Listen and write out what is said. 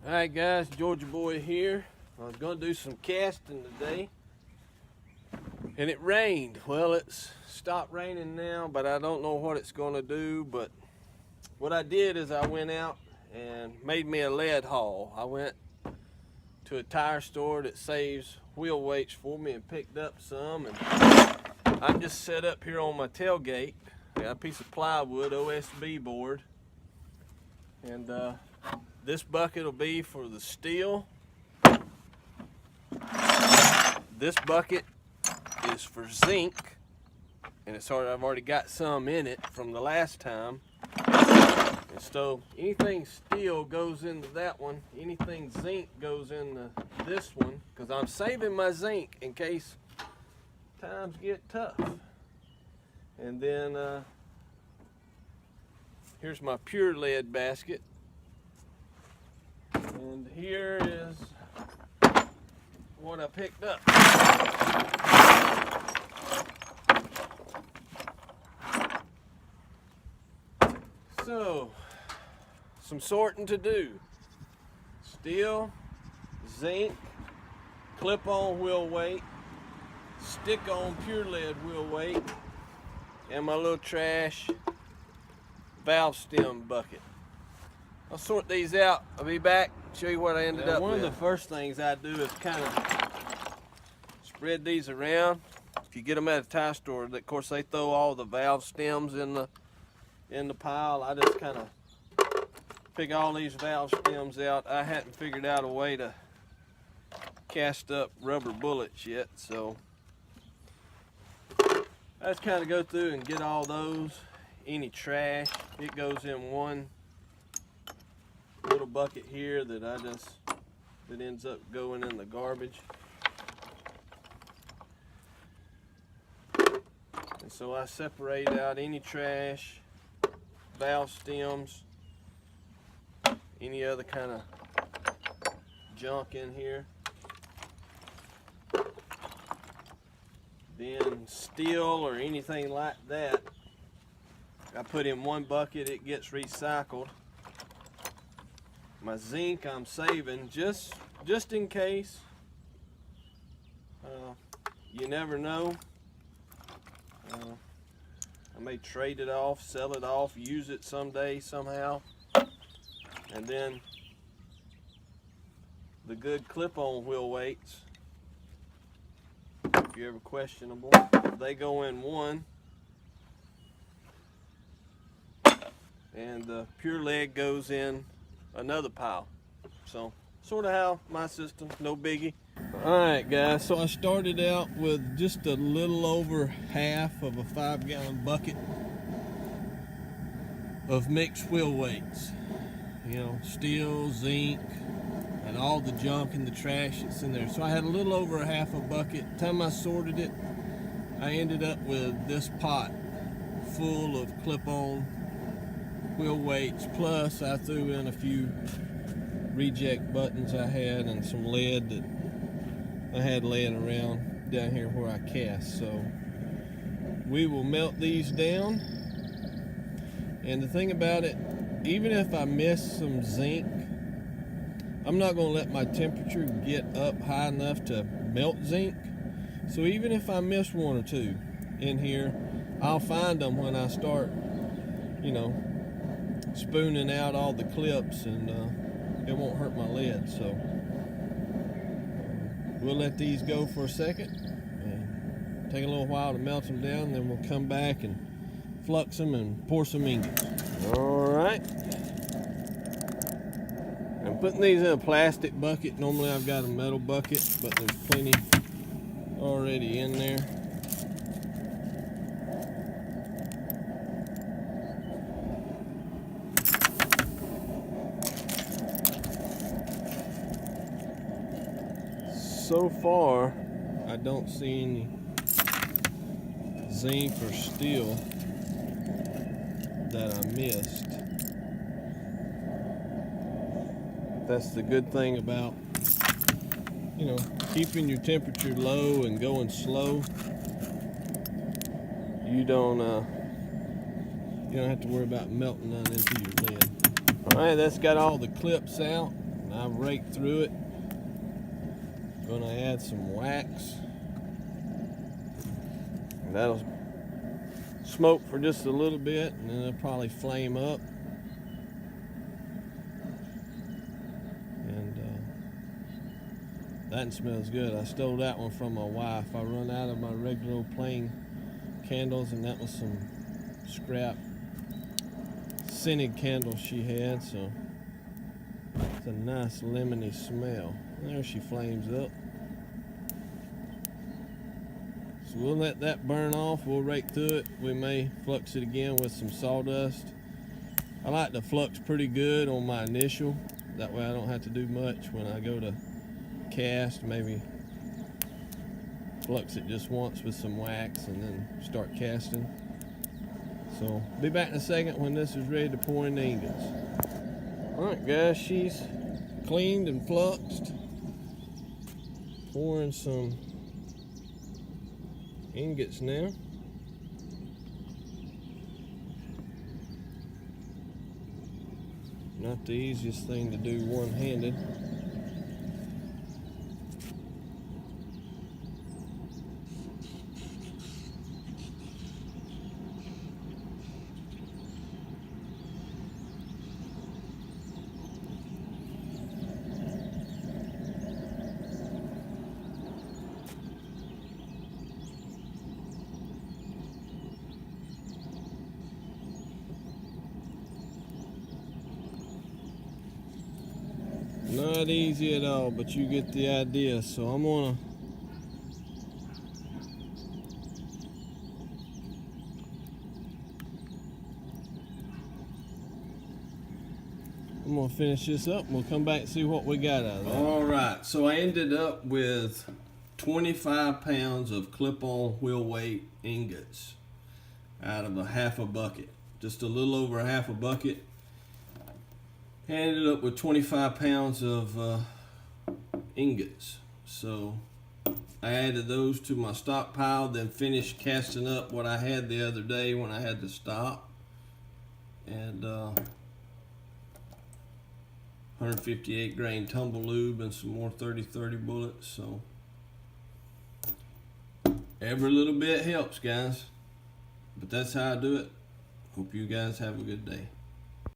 Alright guys, Georgia Boy here. I was going to do some casting today and it rained. Well, it's stopped raining now, but I don't know what it's going to do. But what I did is I went out and made me a lead haul. I went to a tire store that saves wheel weights for me and picked up some, and I'm just set up here on my tailgate. I got a piece of plywood, OSB board, and this bucket will be for the steel. This bucket is for zinc, and I've already got some in it from the last time. And so anything steel goes into that one, anything zinc goes into this one, because I'm saving my zinc in case times get tough. And then here's my pure lead basket. And here is what I picked up. So, some sorting to do. Steel, zinc, clip-on wheel weight, stick-on pure lead wheel weight, and my little trash valve stem bucket. I'll sort these out. I'll be back, show you what I ended up with. One of the first things I do is kind of spread these around. If you get them at a tire store, of course they throw all the valve stems in the pile. I just kind of pick all these valve stems out. I hadn't figured out a way to cast up rubber bullets yet, so I just kind of go through and get all those. Any trash, it goes in one little bucket here that ends up going in the garbage. And so I separate out any trash, valve stems, any other kind of junk in here. Then steel or anything like that, I put in one bucket, it gets recycled. My zinc I'm saving just in case. You never know. I may trade it off, sell it off, use it someday somehow. And then the good clip-on wheel weights, if you're ever questionable, they go in one. And the pure lead goes in another pile. So sort of how my system, no biggie. Alright guys, so I started out with just a little over half of a 5-gallon bucket of mixed wheel weights. You know, steel, zinc, and all the junk and the trash that's in there. So I had a little over a half a bucket. By the time I sorted it, I ended up with this pot full of clip-on wheel weights, plus I threw in a few reject buttons I had and some lead that I had laying around down here where I cast. So we will melt these down, and the thing about it, even if I miss some zinc, I'm not going to let my temperature get up high enough to melt zinc. So even if I miss one or two in here, I'll find them when I start, you know, spooning out all the clips, and it won't hurt my lead. So we'll let these go for a second and take a little while to melt them down, then we'll come back and flux them and pour some ingots. Alright, I'm putting these in a plastic bucket. Normally I've got a metal bucket, but there's plenty already in there. So far, I don't see any zinc or steel that I missed. That's the good thing about, you know, keeping your temperature low and going slow. You don't have to worry about melting none into your lead. All right, that's got all the clips out. And I raked through it. Gonna add some wax. And that'll smoke for just a little bit, and then it'll probably flame up. And that smells good. I stole that one from my wife. I run out of my regular old plain candles, and that was some scrap scented candles she had, so it's a nice lemony smell. And there she flames up. So we'll let that burn off. We'll rake through it. We may flux it again with some sawdust. I like to flux pretty good on my initial. That way I don't have to do much when I go to cast. Maybe flux it just once with some wax and then start casting. So be back in a second when this is ready to pour in the ingots. Alright guys, she's cleaned and fluxed. Pouring some ingots now. Not the easiest thing to do one-handed. Not easy at all, but you get the idea. So I'm gonna finish this up and we'll come back and see what we got out of that. Alright, so I ended up with 25 pounds of clip-on wheel weight ingots out of a half a bucket. Just a little over a half a bucket. Ended up with 25 pounds of ingots. So I added those to my stockpile, then finished casting up what I had the other day when I had to stop. And 158 grain tumble lube and some more 30-30 bullets. So every little bit helps, guys. But that's how I do it. Hope you guys have a good day.